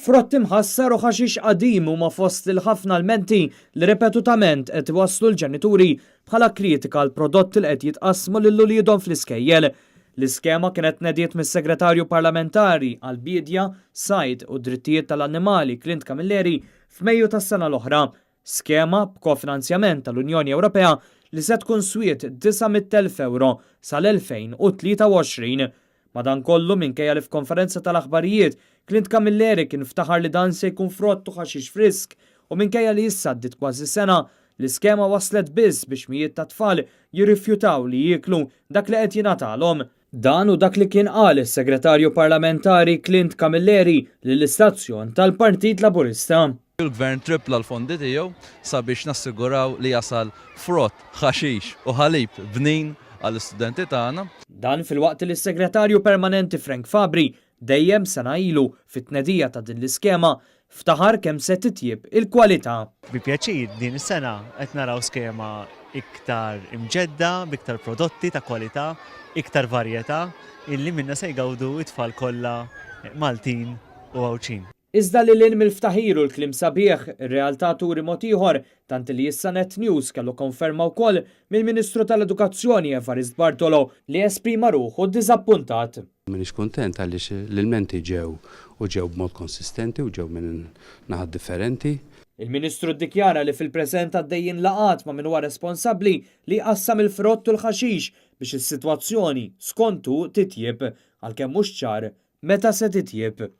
Frott imħassar u ħaxix qadim huma fost il-ħafna l-menti li ripetutament qed iwasslu l-ġenituri bħala kritika l prodotti li qed jitqasmu lil uliedhom fl-iskejjel. L-iskema kienet nediet mis-segretarju parlamentari għal-bidja, sajd u drittijiet tal-annimali Clint Camilleri f'Mejju tas-sena l-oħra. Skema b'kofinanzjament tal-Unjoni Ewropea li se tkun swiet 900,000 euro sal-2023. Madankollu minkejja li f'konferenza tal-aħbarijiet Clint Camilleri kien ftaħar li dan se jkun frott u ħaxix frisk u minkejja li jissaddit kważi sena l-iskema waslet biss biex mijiet ta' tfal jirrifjutaw li jieklu dak li qed jingħatalhom. Dan u dak li kien qal is-segretarju parlamentari Clint Camilleri lill-istazzjon tal-Partit Laburista. Il-gvern tripla l-fondi tiegħu sabiex nassiguraw li jasal frott, ħaxix u ħalib bnin għall-istudenti tagħna. Dan fil-waqt li s-segretarju permanenti Frank Fabri dejjem sena ilu fit-tnedija ta' din l-iskema ftaħar kemm se titjib il-kwalità. Bi pjaċir din is-sena qed naraw skema iktar imġedda, biktar prodotti ta' kwalità, iktar varjetà illi minna se jgawdu it-tfal kollha Maltin u Għawċin. Iżda li l-ilm il-ftaħiru l-klim sabiħ, ir-realtà turi mod ieħor, tant li issa Net News kellu konferma wkoll mill-Ministru tal-Edukazzjoni Evarist Bartolo li esprima ruħu ddiżappuntat. Minix kontent għaliex l-ilmenti ġew b'mod konsistenti u ġew minn naħat differenti. Il-Ministru ddikjara li fil-preżent għaddejjin laqat ma' min huwa responsabbli li qassam il-frott u l-ħaxix biex is-sitwazzjoni skontu titjieb għalkemm mhux ċar meta se titjieb.